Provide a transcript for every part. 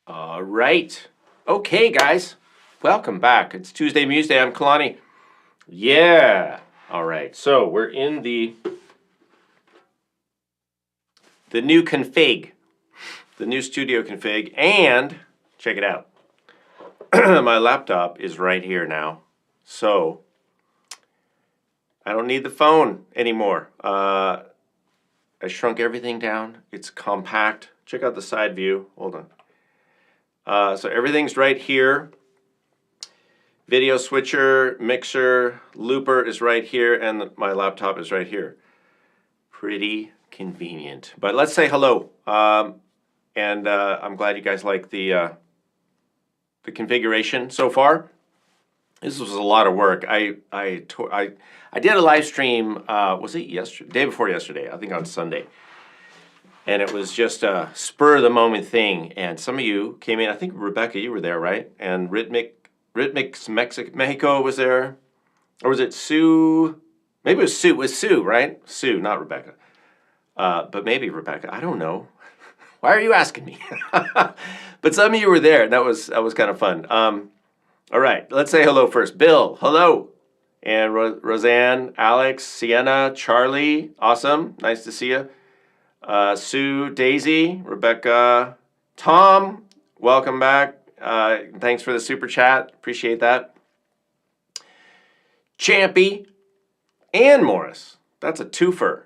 All right. Okay, guys. Welcome back. It's Tuesday Museday. I'm Kalani. Yeah. All right. So we're in the new config, the new studio config, and check it out. My laptop is right here now. So I don't need the phone anymore. I shrunk everything down. It's compact. Check out the side view. Hold on. So everything's right here. Video switcher, mixer, looper is right here, and my laptop is right here. Pretty convenient. But let's say hello. And I'm glad you guys like the configuration so far. This was a lot of work. I did a live stream. Was it yesterday? Day before yesterday? I think on Sunday. And it was just a spur of the moment thing. And some of you came in. I think Rebecca, you were there, right? And Rhythmics Mexico was there, or was it Sue? Maybe it was Sue. It was Sue, right? Sue, not Rebecca. But maybe Rebecca. I don't know. Why are you asking me? But some of you were there, and that was kind of fun. All right, let's say hello first. Bill, hello. And Roseanne, Alex, Sienna, Charlie, awesome. Nice to see you. Sue, Daisy, Rebecca, Tom, welcome back. Thanks for the super chat. Appreciate that. Champy and Morris. That's a twofer.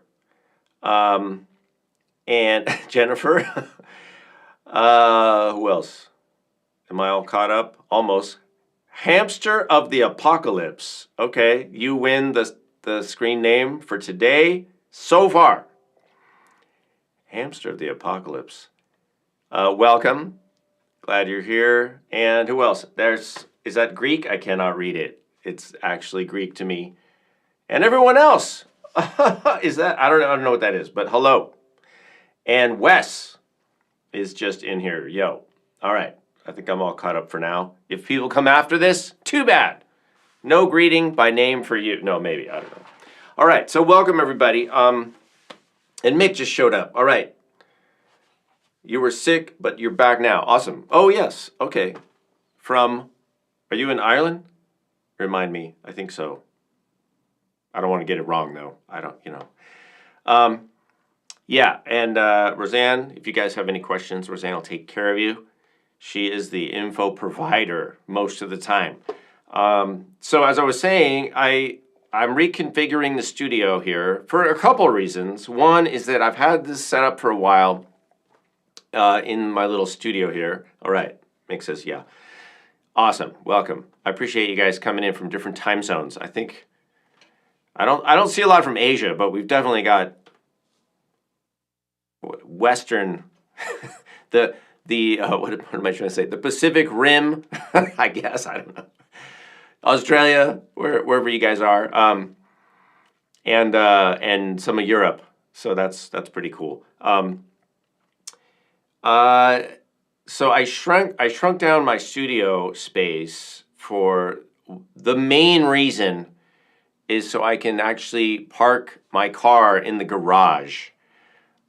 And Jennifer. Who else? Am I all caught up? Almost. Hamster of the Apocalypse. Okay, you win the screen name for today so far. Hamster of the Apocalypse. Welcome. Glad you're here. And who else? Is that Greek? I cannot read it. It's actually Greek to me. And everyone else. Is that? I don't know what that is, but hello. And Wes is just in here. Yo. All right. I think I'm all caught up for now. If people come after this, too bad. No greeting by name for you. No, maybe. I don't know. All right. So welcome, everybody. And Mick just showed up. All right. You were sick, but you're back now. Awesome. Oh, yes. Okay. Are you in Ireland? Remind me. I think so. I don't want to get it wrong, though. I don't, Yeah, and Roseanne, if you guys have any questions, Roseanne will take care of you. She is the info provider most of the time. So as I was saying, I'm reconfiguring the studio here for a couple of reasons. One is that I've had this set up for a while in my little studio here. All right, Mick says, yeah. Awesome, welcome. I appreciate you guys coming in from different time zones. I think, I don't see a lot from Asia, but we've definitely got Western, what am I trying to say? The Pacific Rim, I guess, I don't know. Australia, wherever you guys are, and some of Europe. So that's pretty cool. So I shrunk down my studio space for the main reason is so I can actually park my car in the garage.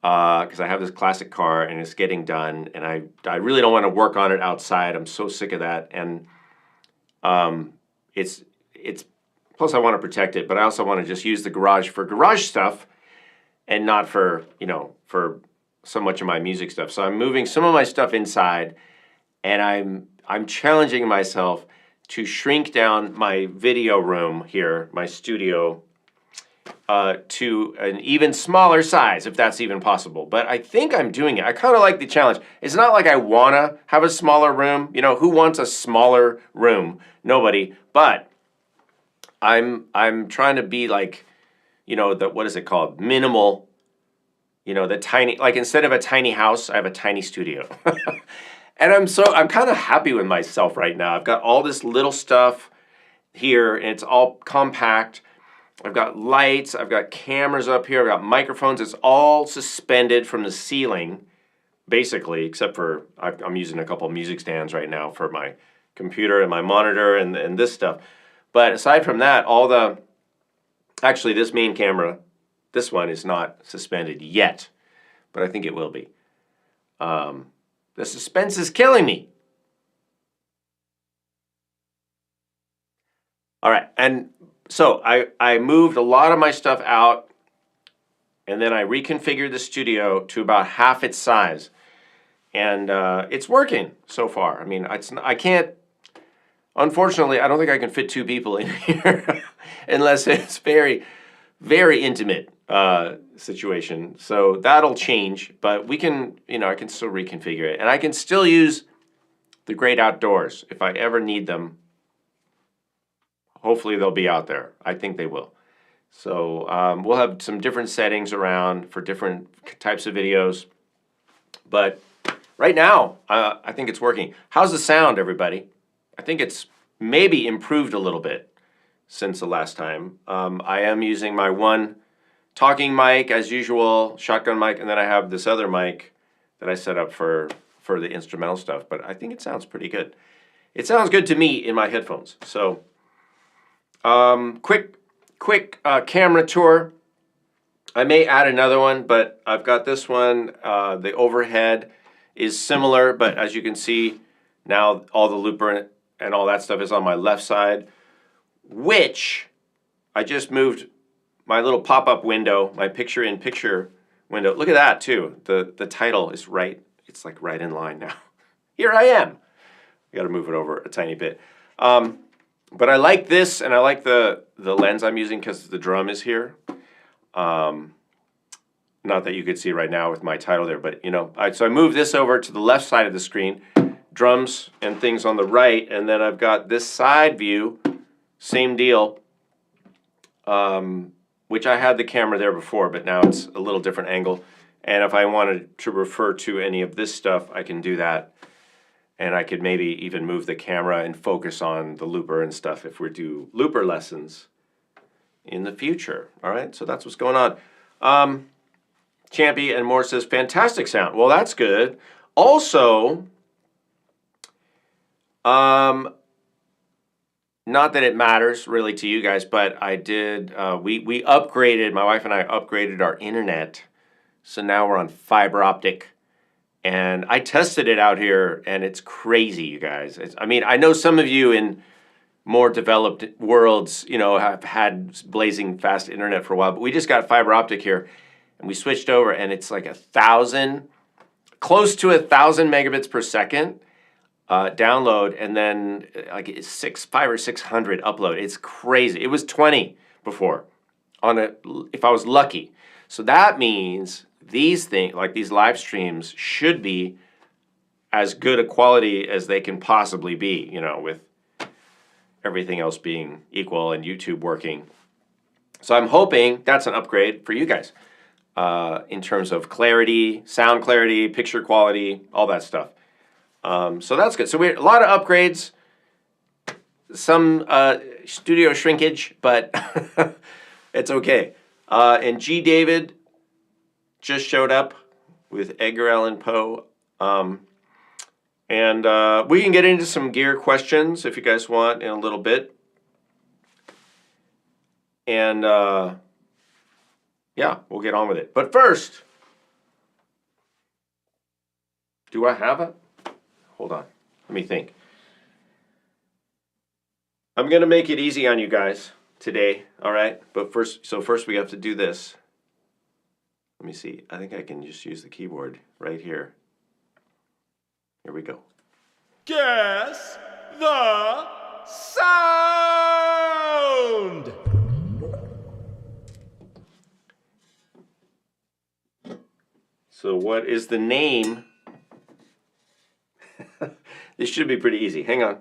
Because I have this classic car and it's getting done, and I really don't want to work on it outside. I'm so sick of that, and it's plus I want to protect it, but I also want to just use the garage for garage stuff, and not for for so much of my music stuff. So I'm moving some of my stuff inside, and I'm challenging myself to shrink down my video room here, my studio, to an even smaller size, if that's even possible. But I think I'm doing it. I kind of like the challenge. It's not like I want to have a smaller room. You know, who wants a smaller room? Nobody. But I'm trying to be like, you know, the, what is it called? Minimal, you know, the tiny, like instead of a tiny house, I have a tiny studio. And I'm kind of happy with myself right now. I've got all this little stuff here, and it's all compact. I've got lights, I've got cameras up here, I've got microphones. It's all suspended from the ceiling, basically, except for I'm using a couple of music stands right now for my computer and my monitor and this stuff. But aside from that, actually this main camera, this one is not suspended yet, but I think it will be. The suspense is killing me. All right, and so I moved a lot of my stuff out, and then I reconfigured the studio to about half its size, and it's working so far. I mean, I can't. Unfortunately, I don't think I can fit 2 people in here unless it's very, very intimate situation. So that'll change, but we can, you know, I can still reconfigure it, and I can still use the great outdoors if I ever need them. Hopefully they'll be out there. I think they will. So we'll have some different settings around for different types of videos. But right now, I think it's working. How's the sound, everybody? I think it's maybe improved a little bit since the last time. I am using my one talking mic as usual, shotgun mic, and then I have this other mic that I set up for the instrumental stuff. But I think it sounds pretty good. It sounds good to me in my headphones. So quick camera tour. I may add another one, but I've got this one. The overhead is similar, but as you can see, now all the looper and all that stuff is on my left side, which I just moved my little pop-up window, my picture-in-picture window. Look at that, too. The title is right. It's like right in line now. Here I am. I got to move it over a tiny bit. But I like this, and I like the lens I'm using because the drum is here. Not that you could see right now with my title there, but you know, so I moved this over to the left side of the screen, drums and things on the right, and then I've got this side view, same deal, which I had the camera there before, but now it's a little different angle. And if I wanted to refer to any of this stuff, I can do that. And I could maybe even move the camera and focus on the looper and stuff if we do looper lessons in the future. All right, so that's what's going on. Champy and more says, fantastic sound. Well, that's good. Also, not that it matters really to you guys, but I did, we upgraded, my wife and I upgraded our internet. So now we're on fiber optic. And I tested it out here, and it's crazy, you guys. I mean, I know some of you in more developed worlds, you know, have had blazing fast internet for a while, but we just got fiber optic here, and we switched over, and it's like 1,000, close to 1,000 megabits per second download, and then like 500 or 600 upload. It's crazy. It was 20 before, if I was lucky. So that means these things, like these live streams, should be as good a quality as they can possibly be, you know, with everything else being equal and YouTube working. So I'm hoping that's an upgrade for you guys in terms of clarity, sound clarity, picture quality, all that stuff. So that's good. So we a lot of upgrades, some studio shrinkage, but it's okay. And G. David just showed up with Edgar Allan Poe. And we can get into some gear questions if you guys want in a little bit. And yeah, we'll get on with it. But first, do I have it? Hold on. Let me think. I'm going to make it easy on you guys today, all right? But first we have to do this. Let me see. I think I can just use the keyboard right here. Here we go. Guess the Sound! So what is the name? This should be pretty easy. Hang on.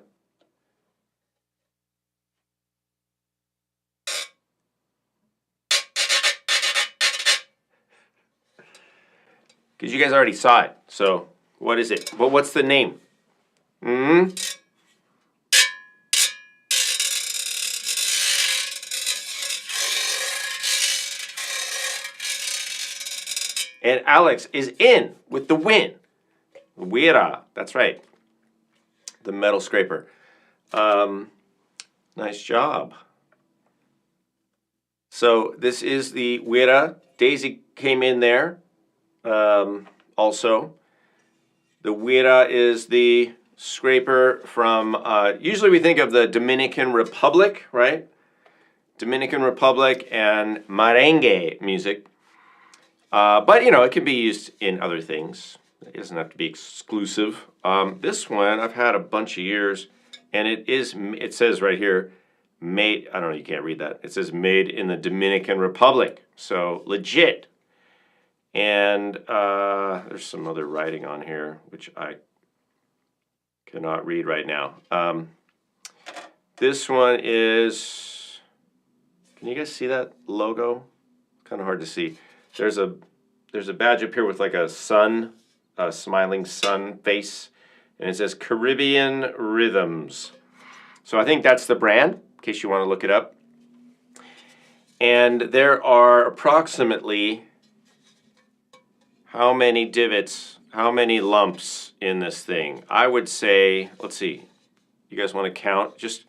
Because you guys already saw it. So what is it? Well, what's the name? Hmm? And Alex is in with the win. Wira, that's right. The metal scraper. Nice job. So this is the Wira. Daisy came in there also. The Wira is the scraper from, usually we think of the Dominican Republic, right? Dominican Republic and merengue music. But, you know, it can be used in other things. It doesn't have to be exclusive. This one I've had a bunch of years, and it says right here, made, I don't know, you can't read that. It says made in the Dominican Republic. So legit. And there's some other writing on here, which I cannot read right now. This one is, can you guys see that logo? Kind of hard to see. There's a badge up here with like a sun, a smiling sun face, and it says Caribbean Rhythms. So I think that's the brand, in case you want to look it up. And there are approximately how many divots, how many lumps in this thing? I would say, let's see, you guys want to count? Just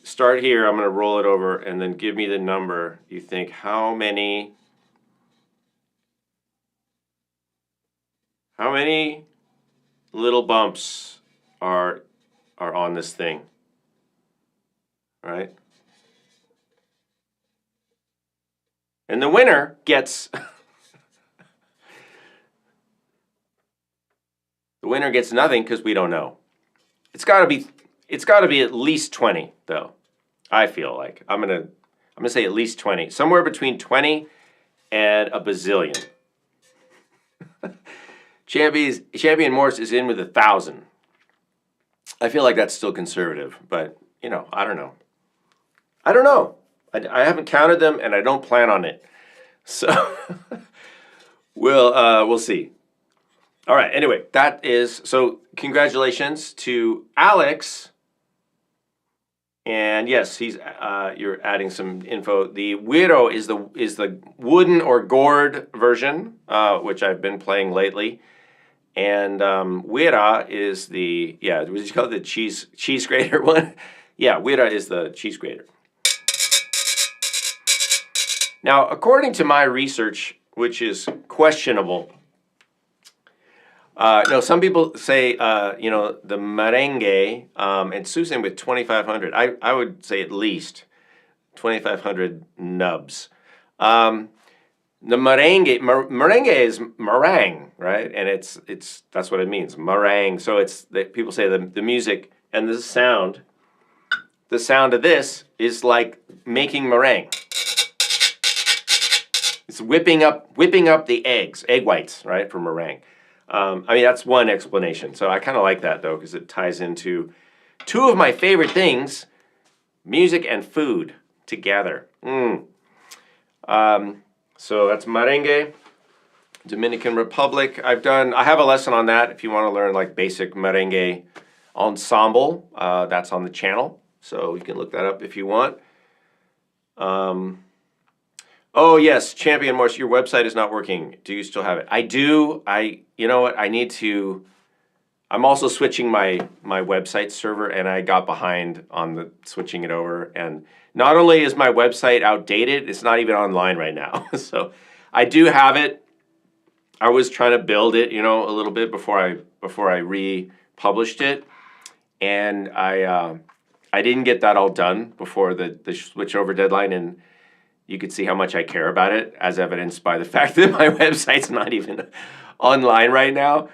start here, I'm going to roll it over, and then give me the number. You think how many little bumps are on this thing? All right? And the winner gets the winner gets nothing because we don't know. It's got to be at least 20 though. I feel like I'm gonna say at least 20, somewhere between 20 and a bazillion. Champion Morse is in with 1,000. I feel like that's still conservative, but you know, I don't know. I haven't counted them, and I don't plan on it. So we'll see. All right. Anyway, that is so. Congratulations to Alex. And yes, you're adding some info. The Wiro is the wooden or gourd version, which I've been playing lately. And Wira is the, what did you call it, the cheese grater one? Yeah, Wira is the cheese grater. Now, according to my research, which is questionable, no, some people say, the merengue, and Susan with 2,500. I would say at least 2,500 nubs. The merengue is meringue, right? And that's what it means, meringue. So people say the music and the sound of this is like making meringue. It's whipping up the egg whites, right, for meringue. I mean, that's one explanation. So I kind of like that, though, because it ties into two of my favorite things, music and food together. So that's merengue, Dominican Republic. I have a lesson on that if you want to learn like basic merengue ensemble. That's on the channel, so you can look that up if you want. Oh yes, Champion Morse, your website is not working. Do you still have it? I do. You know what? I'm also switching my website server, and I got behind on the switching it over. And not only is my website outdated, it's not even online right now. So I do have it. I was trying to build it, a little bit before I republished it, and I didn't get that all done before the switchover deadline, and you could see how much I care about it, as evidenced by the fact that my website's not even online right now.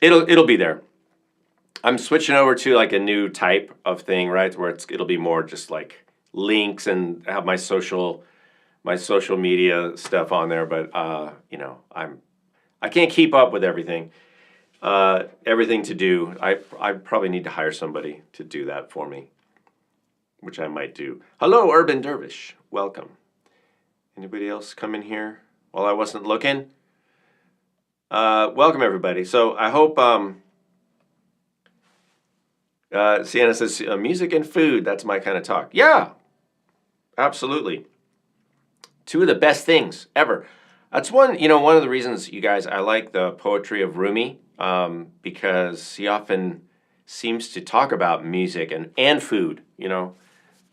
It'll be there. I'm switching over to like a new type of thing, right? Where it'll be more just like links and have my social media stuff on there. But you know, I can't keep up with everything. Everything to do. I probably need to hire somebody to do that for me, which I might do. Hello, Urban Dervish. Welcome. Anybody else come in here while I wasn't looking? Welcome, everybody. So I hope. Sienna says music and food. That's my kind of talk. Yeah, absolutely. Two of the best things ever. That's one. You know, one of the reasons, you guys, I like the poetry of Rumi, because he often seems to talk about music and food. You know,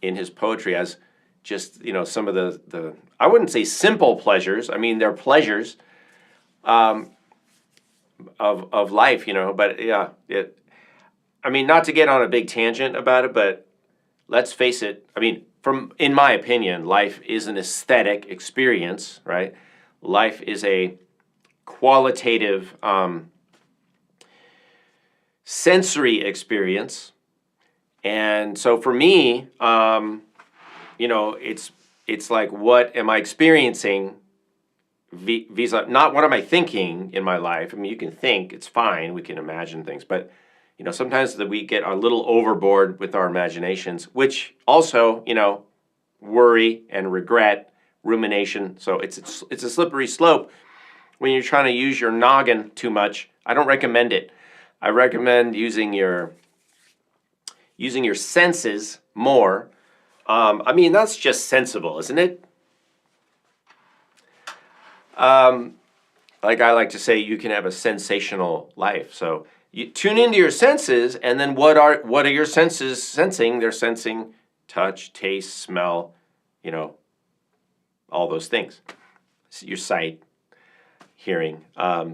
in his poetry as just, you know, some of the I wouldn't say simple pleasures. I mean, they're pleasures of life. You know, but yeah, I mean, not to get on a big tangent about it, but let's face it. I mean, in my opinion, life is an aesthetic experience, right? Life is a qualitative sensory experience, and so for me, you know, it's like, what am I experiencing? Vis-a, not what am I thinking in my life. I mean, you can think; it's fine. We can imagine things, but you know, sometimes that we get a little overboard with our imaginations, which also, you know, worry and regret, rumination. So it's a slippery slope when you're trying to use your noggin too much. I don't recommend it. I recommend using your senses more. I mean, that's just sensible, isn't it? Like I like to say, you can have a sensational life. So you tune into your senses, and then what are your senses sensing? They're sensing touch, taste, smell, you know, all those things. Your sight, hearing.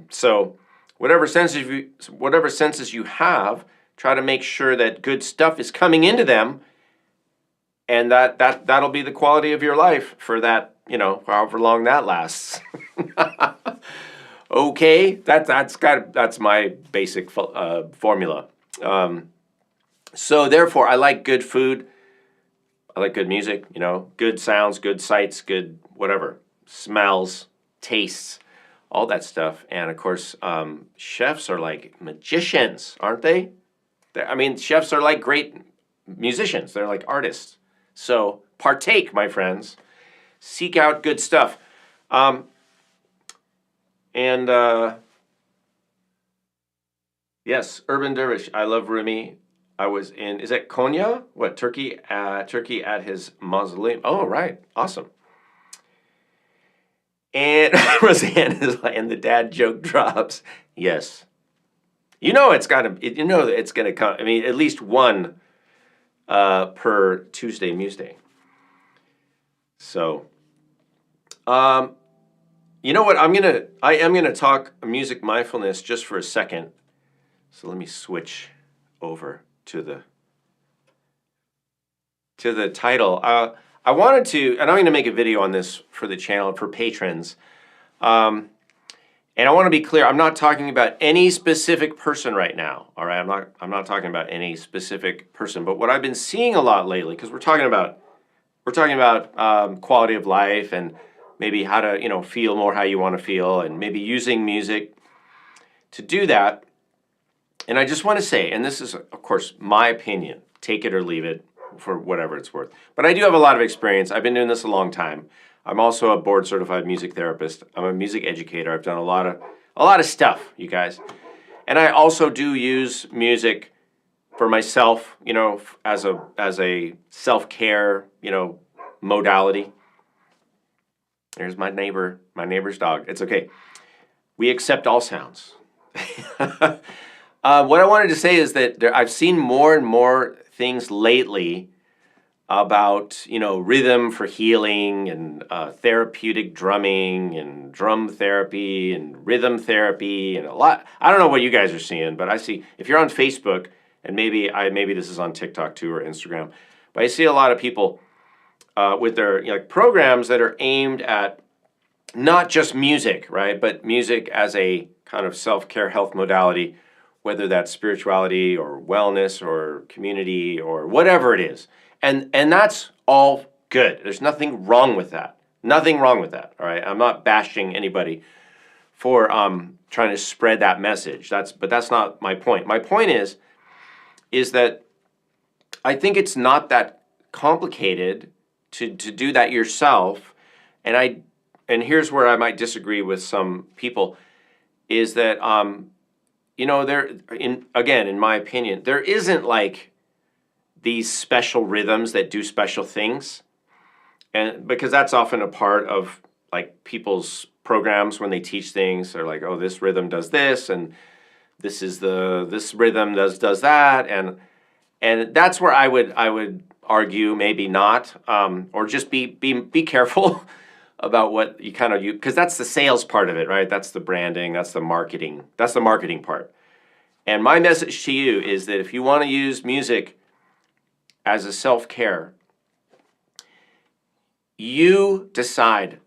So whatever senses you have, try to make sure that good stuff is coming into them, and that'll be the quality of your life for that, you know, however long that lasts. Okay, that's my basic formula. So therefore, I like good food. I like good music. You know, good sounds, good sights, good whatever, smells, tastes, all that stuff. And of course, chefs are like magicians, aren't they? I mean, chefs are like great musicians. They're like artists. So partake, my friends. Seek out good stuff. And yes, Urban Dervish. I love Rumi. I was in, is that Konya? What, Turkey? Turkey at his mausoleum. Oh, right. Awesome. And Roseanne is like, and the dad joke drops. Yes. You know it's got to, you know it's going to come. I mean, at least one per Tuesday, Museday. So, you know what? I am gonna talk music mindfulness just for a second. So let me switch over to the title. I wanted to, and I'm going to make a video on this for the channel for patrons. And I want to be clear. I'm not talking about any specific person right now. All right, I'm not talking about any specific person. But what I've been seeing a lot lately, because we're talking about quality of life and maybe how to, you know, feel more how you want to feel, and maybe using music to do that. And I just want to say, and this is, of course, my opinion. Take it or leave it for whatever it's worth. But I do have a lot of experience. I've been doing this a long time. I'm also a board certified music therapist. I'm a music educator. I've done a lot of stuff, you guys. And I also do use music for myself, you know, as a self-care, you know, modality. There's my neighbor's dog. It's okay. We accept all sounds. What I wanted to say is that I've seen more and more things lately about, you know, rhythm for healing and therapeutic drumming and drum therapy and rhythm therapy and a lot. I don't know what you guys are seeing, but I see, if you're on Facebook, and maybe this is on TikTok too or Instagram, but I see a lot of people with their, you know, like programs that are aimed at not just music, right, but music as a kind of self-care health modality, whether that's spirituality or wellness or community or whatever it is. And that's all good. There's nothing wrong with that. Nothing wrong with that. All right. I'm not bashing anybody for trying to spread that message. But that's not my point. My point is that I think it's not that complicated to do that yourself. And here's where I might disagree with some people, is that in my opinion, there isn't like these special rhythms that do special things. And because that's often a part of like people's programs when they teach things. They're like, oh, this rhythm does this, and this rhythm does that, and that's where I would argue maybe not, or just be careful about what you kind of use, because that's the sales part of it, right? That's the branding, that's the marketing part. And my message to you is that if you want to use music as a self-care, you decide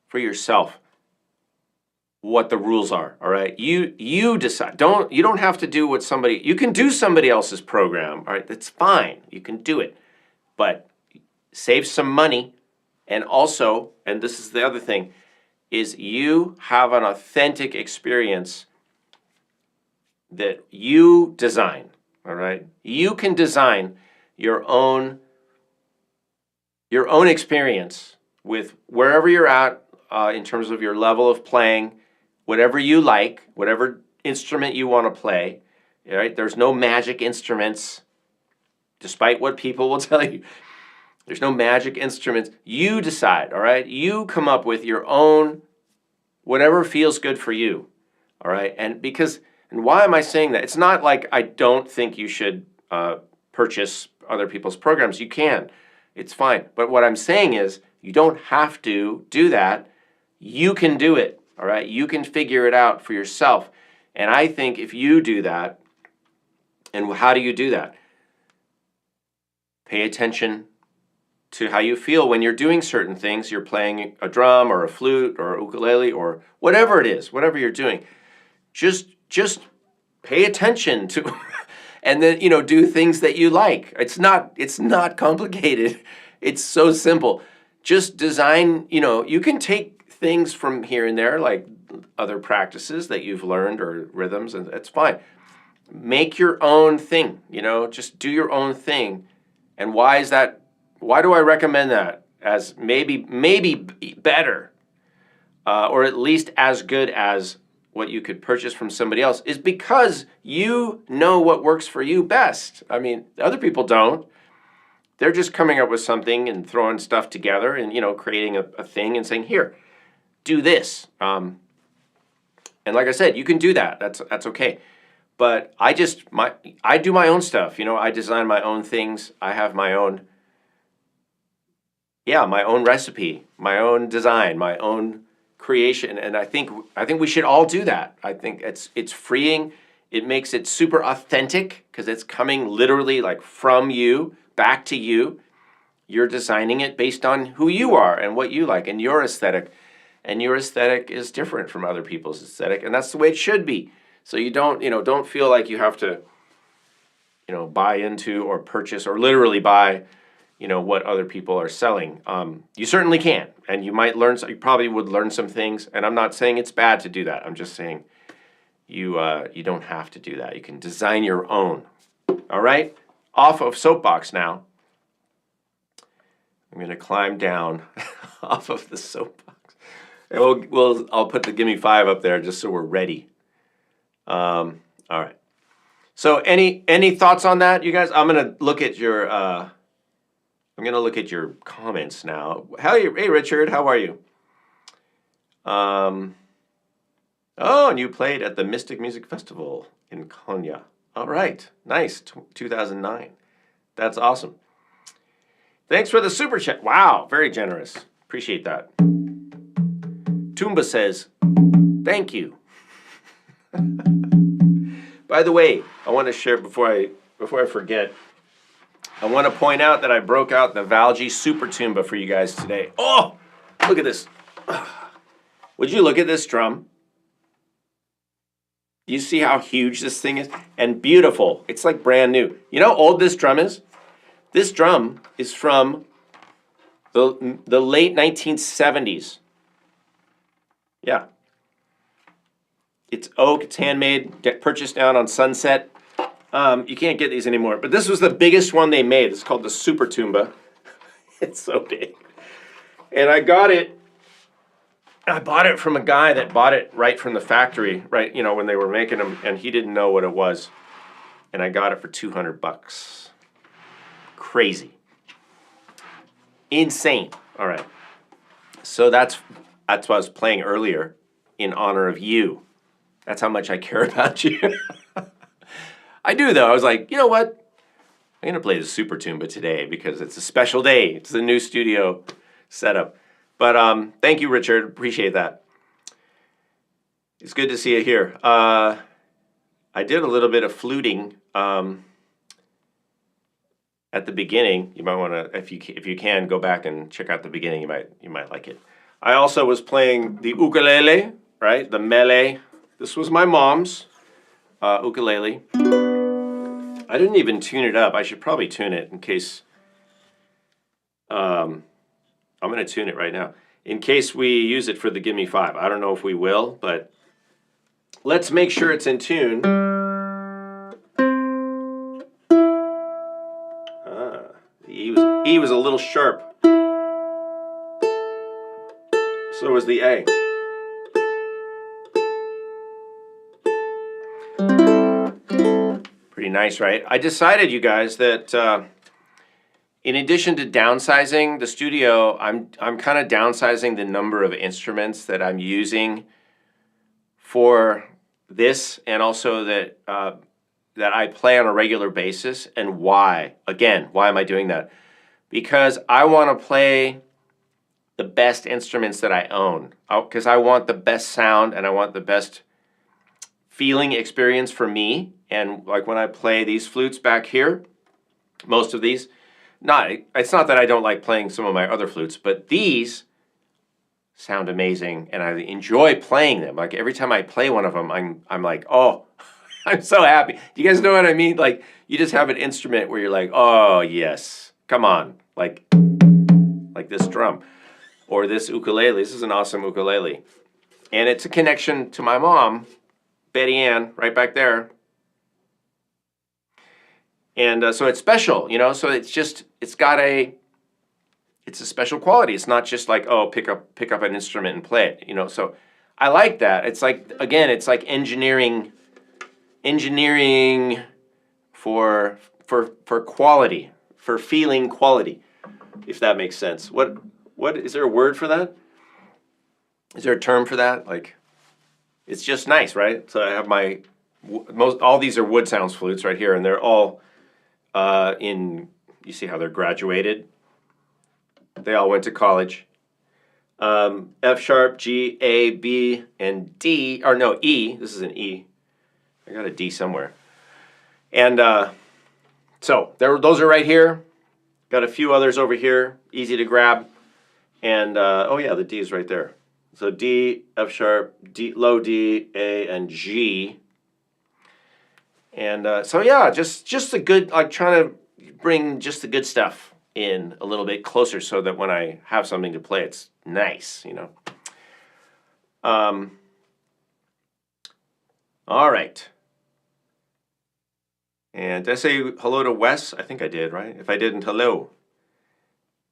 for yourself what the rules are, all right? You decide. You don't have to do you can do somebody else's program, all right? That's fine. You can do it. But save some money, and also, and this is the other thing, is you have an authentic experience that you design, all right? You can design your own experience with wherever you're at in terms of your level of playing, whatever you like, whatever instrument you want to play, all right? There's no magic instruments, despite what people will tell you. There's no magic instruments. You decide, all right? You come up with your own, whatever feels good for you, all right? And why am I saying that? It's not like I don't think you should purchase other people's programs. You can. It's fine. But what I'm saying is you don't have to do that. You can do it, all right? You can figure it out for yourself. And I think if you do that, and how do you do that? Pay attention to how you feel when you're doing certain things. You're playing a drum or a flute or a ukulele or whatever it is, whatever you're doing. Just pay attention to, and then do things that you like. It's not complicated. It's so simple. Just design. You can take things from here and there, like other practices that you've learned or rhythms, and that's fine. Make your own thing. Just do your own thing. And why is that? Why do I recommend that as maybe better, or at least as good as what you could purchase from somebody else? Is because you know what works for you best. I mean, other people don't. They're just coming up with something and throwing stuff together and creating a thing and saying, here, do this. And like I said, you can do that. That's okay. But I do my own stuff. I design my own things. I have my own recipe, my own design, my own creation, and I think we should all do that. I think it's freeing. It makes it super authentic because it's coming literally like from you back to you. You're designing it based on who you are and what you like and your aesthetic. And your aesthetic is different from other people's aesthetic, and that's the way it should be. So you don't feel like you have to buy into or purchase or literally buy what other people are selling. You certainly can, and you probably would learn some things, and I'm not saying it's bad to do that. I'm just saying you don't have to do that. You can design your own. All right? Off of soapbox now. I'm going to climb down off of the soapbox. And I'll put the Gimme 5 up there just so we're ready. All right. So any thoughts on that, you guys? I'm going to look at your comments now. Hey, Richard, how are you? Oh, and you played at the Mystic Music Festival in Konya. All right, nice, 2009. That's awesome. Thanks for the super chat. Wow, very generous. Appreciate that. Tumba says, thank you. By the way, I want to share before I forget. I want to point out that I broke out the Valji Super Tumba for you guys today. Oh, look at this. Would you look at this drum? You see how huge this thing is? And beautiful. It's like brand new. You know how old this drum is? This drum is from the late 1970s. Yeah. It's oak, it's handmade, purchased down on Sunset. You can't get these anymore. But this was the biggest one they made. It's called the Super Tuba. It's so big. And I bought it from a guy that bought it right from the factory, right, you know, when they were making them, and he didn't know what it was. And I got it for $200. Crazy. Insane. All right. So that's what I was playing earlier in honor of you. That's how much I care about you. I do, though. I was like, you know what? I'm going to play the Super Tuba today because it's a special day. It's a new studio setup. But thank you, Richard. Appreciate that. It's good to see you here. I did a little bit of fluting at the beginning. You might want to, if you can, go back and check out the beginning. You might like it. I also was playing the ukulele, right? The mele. This was my mom's ukulele. I didn't even tune it up. I should probably tune it in case. I'm going to tune it right now in case we use it for the Gimme 5. I don't know if we will, but let's make sure it's in tune. The E was a little sharp. So was the A. Pretty nice, right? I decided, you guys, that in addition to downsizing the studio, I'm kind of downsizing the number of instruments that I'm using for this, and also that I play on a regular basis. And why? Again, why am I doing that? Because I want to play the best instruments that I own. Because I want the best sound and I want the best feeling experience for me. And like when I play these flutes back here, most of these, it's not that I don't like playing some of my other flutes, but these sound amazing and I enjoy playing them. Like every time I play one of them, I'm like, oh, I'm so happy. Do you guys know what I mean? Like you just have an instrument where you're like, oh yes, come on, like this drum or this ukulele. This is an awesome ukulele, and it's a connection to my mom, Betty Ann, right back there. And so it's special, you know. So it's a special quality. It's not just like, oh, pick up an instrument and play it, you know. So I like that. It's like, again, it's like engineering for quality, for feeling quality, if that makes sense. What is there a word for that? Is there a term for that? Like, it's just nice, right? So I have all these are Wood Sounds flutes right here, and they're all you see how they're graduated? They all went to college. F sharp, G, A, B, and D, or no, E. This is an E. I got a D somewhere. And so those are right here. Got a few others over here, easy to grab. And oh yeah, the D is right there. So D, F sharp, D, low D, A, and G. And so yeah, just a good, like trying to bring just the good stuff in a little bit closer so that when I have something to play, it's nice, you know. All right. And did I say hello to Wes? I think I did, right? If I didn't, hello.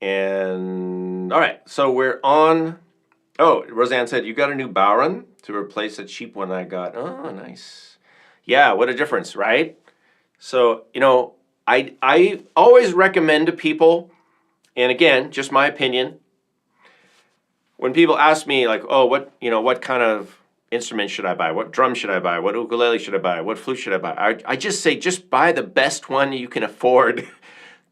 And all right, so we're on. Oh, Roseanne said, you got a new Bowron to replace a cheap one I got. Oh, nice. Yeah, what a difference, right? So, you know, I always recommend to people, and again, just my opinion, when people ask me like, oh, what kind of instrument should I buy? What drum should I buy? What ukulele should I buy? What flute should I buy? I just say, just buy the best one you can afford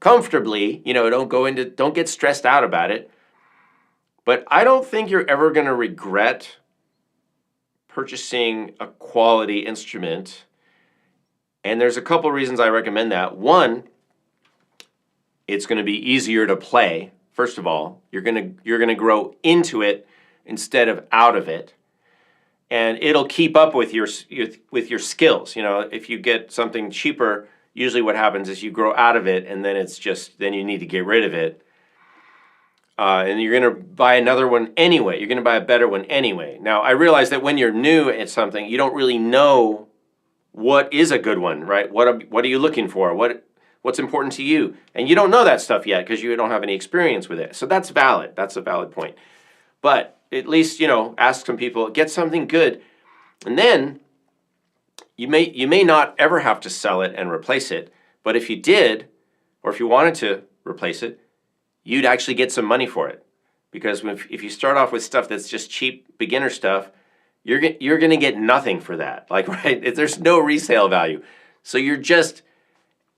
comfortably. You know, don't get stressed out about it. But I don't think you're ever going to regret purchasing a quality instrument. And there's a couple reasons I recommend that. One, it's going to be easier to play. First of all, you're going to grow into it instead of out of it. and it'll keep up with your skills. You know, if you get something cheaper, usually what happens is you grow out of it, and then then you need to get rid of it. And you're going to buy another one anyway. You're going to buy a better one anyway. Now, I realize that when you're new at something, you don't really know what is a good one, right? What are you looking for? What's important to you? And you don't know that stuff yet because you don't have any experience with it. So that's valid. That's a valid point. But at least, you know, ask some people, get something good. And then you may not ever have to sell it and replace it. But if you did, or if you wanted to replace it, you'd actually get some money for it. Because if you start off with stuff that's just cheap beginner stuff, you're going to get nothing for that. Like, right? There's no resale value. So you're just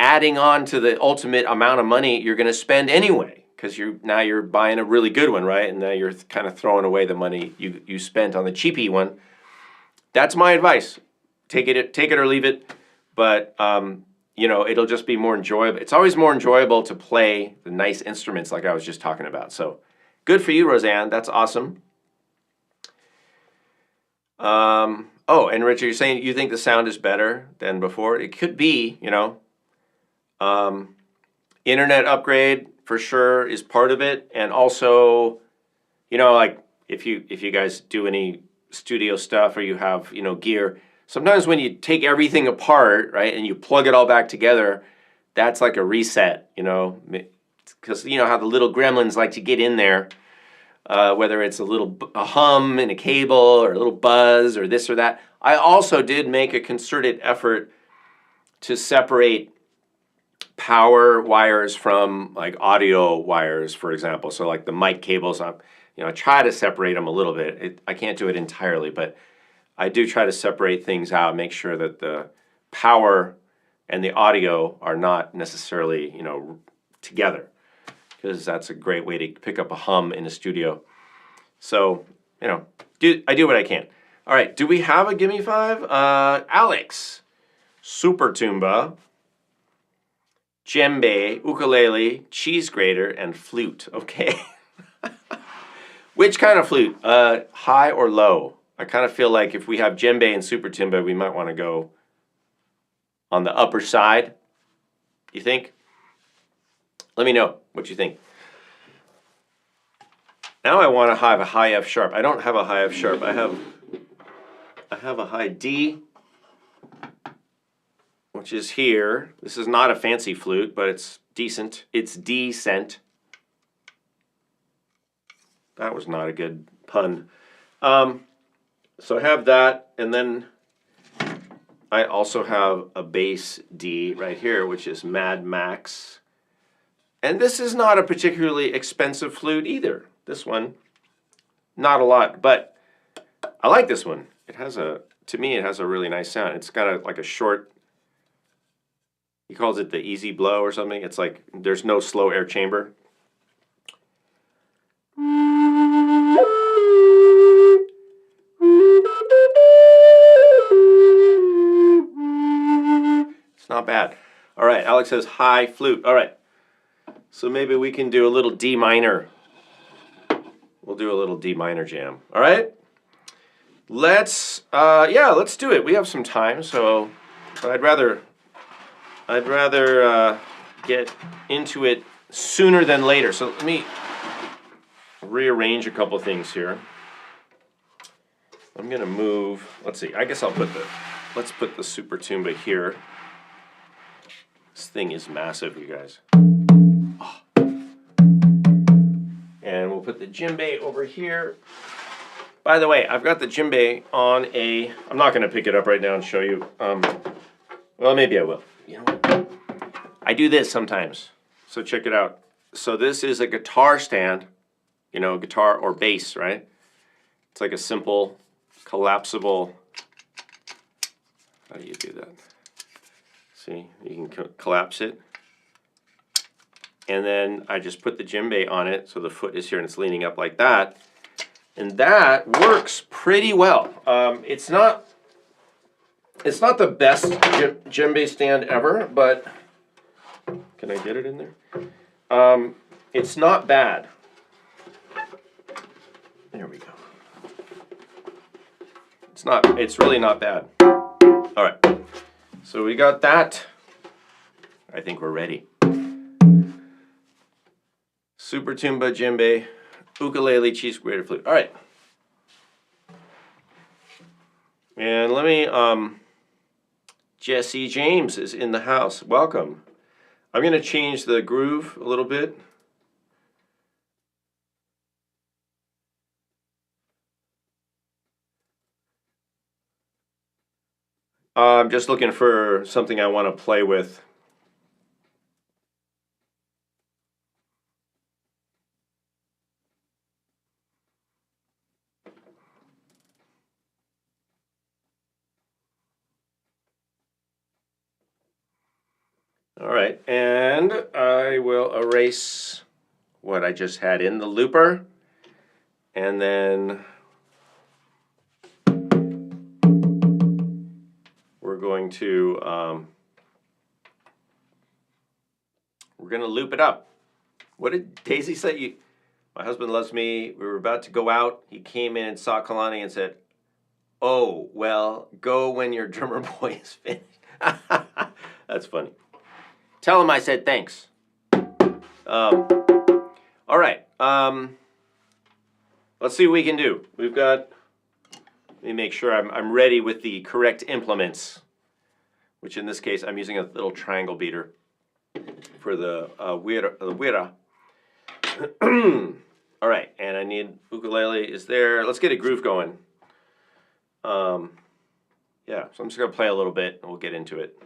adding on to the ultimate amount of money you're going to spend anyway. Because now you're buying a really good one, right? And now you're kind of throwing away the money you spent on the cheapy one. That's my advice. Take it or leave it. But you know, it'll just be more enjoyable. It's always more enjoyable to play the nice instruments like I was just talking about. So good for you, Roseanne. That's awesome. Oh, and Richard, you're saying you think the sound is better than before? It could be, you know. Internet upgrade for sure is part of it, and also, you know, like if you guys do any studio stuff or you have, you know, gear, sometimes when you take everything apart, right, and you plug it all back together, that's like a reset, you know, because you know how the little gremlins like to get in there, whether it's a hum in a cable or a little buzz or this or that. I also did make a concerted effort to separate power wires from like audio wires, for example. So like the mic cables, I try to separate them a little bit. I can't do it entirely, but I do try to separate things out, make sure that the power and the audio are not necessarily, you know, together, because that's a great way to pick up a hum in a studio. So, you know, I do what I can. All right, do we have a Gimme 5? Alex, super tuba, djembe, ukulele, cheese grater, and flute. Okay. Which kind of flute? High or low? I kind of feel like if we have djembe and super tuba, we might want to go on the upper side. You think? Let me know what you think. Now I want to have a high F sharp. I don't have a high F sharp. I have a high D, which is here. This is not a fancy flute, but it's decent. It's decent. That was not a good pun. So I have that, and then I also have a bass D right here, which is Mad Max. And this is not a particularly expensive flute either. This one, not a lot, but I like this one. To me, it has a really nice sound. It's got like a short, he calls it the easy blow or something. It's like there's no slow air chamber. It's not bad. All right, Alex says high flute. All right, so maybe we can do a little D minor. We'll do a little D minor jam. All right, let's do it. We have some time, so but I'd rather get into it sooner than later. So let me rearrange a couple things here. I'm gonna move. Let's see. I guess let's put the super tuba here. This thing is massive, you guys. Oh. And we'll put the djembe over here. By the way, I've got the djembe on a. I'm not gonna pick it up right now and show you. Well, maybe I will. You know what? I do this sometimes. So check it out. So this is a guitar stand. You know, guitar or bass, right? It's like a simple collapsible. How do you do that? See, you can collapse it. And then I just put the djembe on it, so the foot is here and it's leaning up like that. And that works pretty well. It's not the best djembe stand ever, but can I get it in there? It's not bad. There we go. It's really not bad. All right. So we got that. I think we're ready. Super tuba, djembe, ukulele, cheese grater flute. All right. And let me, Jesse James is in the house. Welcome. I'm going to change the groove a little bit. I'm just looking for something I want to play with. All right, and I will erase what I just had in the looper, and then we're going to loop it up. What did Daisy say? My husband loves me. We were about to go out. He came in and saw Kalani and said, "Oh, well, go when your drummer boy is finished." That's funny. Tell him I said thanks. All right. Let's see what we can do. We've got. Let me make sure I'm ready with the correct implements, which in this case I'm using a little triangle beater for the wira. All right, and I need ukulele is there. Let's get a groove going. Yeah, so I'm just gonna play a little bit and we'll get into it.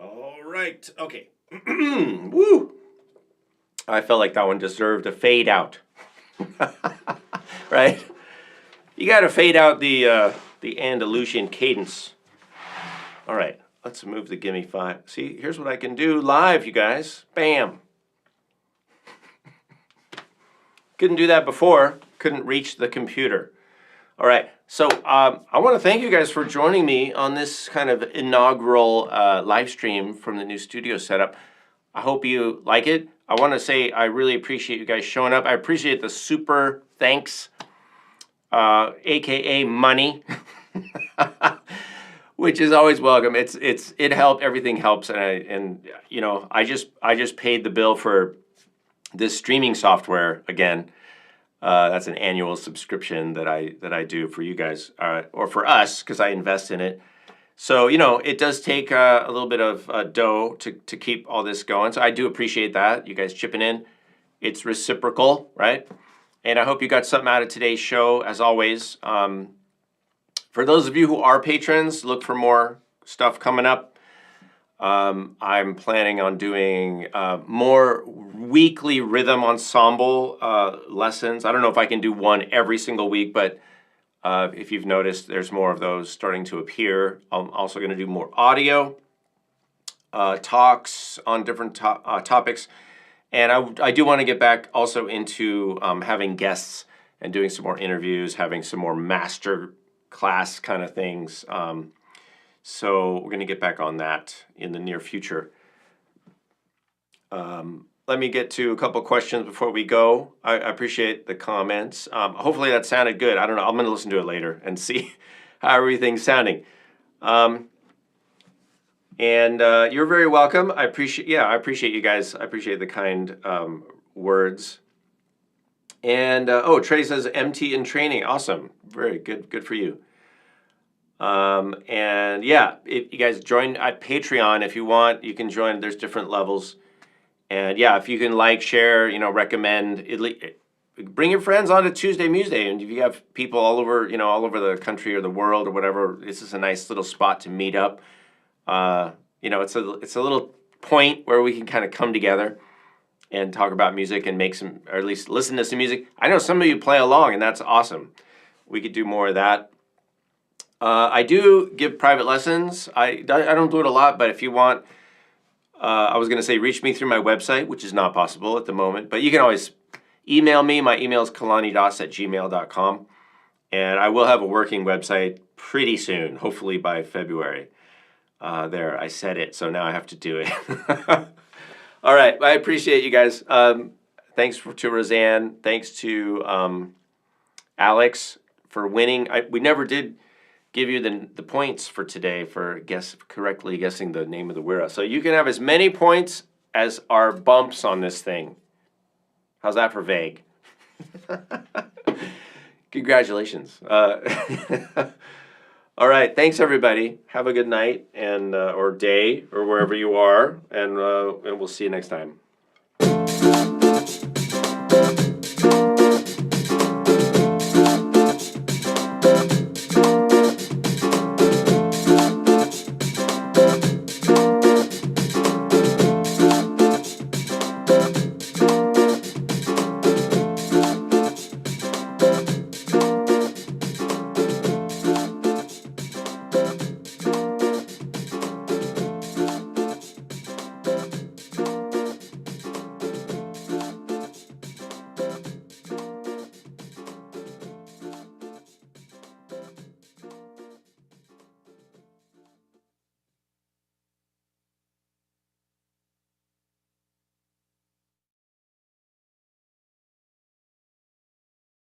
All right. Okay. Woo! I felt like that one deserved a fade out. Right? You got to fade out the Andalusian cadence. All right. Let's move the gimme five. See, here's what I can do live, you guys. Bam. Couldn't do that before. Couldn't reach the computer. All right. So I want to thank you guys for joining me on this kind of inaugural live stream from the new studio setup. I hope you like it. I want to say I really appreciate you guys showing up. I appreciate the super thanks, aka money, which is always welcome. It helped. Everything helps, and I just paid the bill for this streaming software again. That's an annual subscription that I do for you guys or for us because I invest in it. So it does take a little bit of dough to keep all this going. So I do appreciate that, you guys chipping in. It's reciprocal, right? And I hope you got something out of today's show. As always, for those of you who are patrons, look for more stuff coming up. I'm planning on doing more weekly rhythm ensemble lessons. I don't know if I can do one every single week, but if you've noticed, there's more of those starting to appear. I'm also going to do more audio talks on different topics. And I do want to get back also into having guests and doing some more interviews, having some more master class kind of things. So we're going to get back on that in the near future. Let me get to a couple questions before we go. I appreciate the comments. Hopefully that sounded good. I don't know. I'm going to listen to it later and see how everything's sounding. And you're very welcome. I appreciate you guys. I appreciate the kind words. And Trey says MT in training. Awesome. Very good. Good for you. And yeah, if you guys join at Patreon, if you want, you can join. There's different levels. And yeah, if you can like, share, recommend, bring your friends on to Tuesday Museday. And if you have people all over the country or the world or whatever, this is a nice little spot to meet up. It's a little point where we can kind of come together and talk about music and make some, or at least listen to some music. I know some of you play along, and that's awesome. We could do more of that. I do give private lessons. I don't do it a lot, but if you want, I was going to say reach me through my website, which is not possible at the moment, but you can always email me. My email is kalanidas@gmail.com, and I will have a working website pretty soon, hopefully by February. There, I said it, so now I have to do it. All right, I appreciate you guys. Thanks to Roseanne. Thanks to Alex for winning. We never did give you the points for today for correctly guessing the name of the Wira. So you can have as many points as are bumps on this thing. How's that for vague? Congratulations. All right, thanks everybody. Have a good night and or day or wherever you are, and we'll see you next time.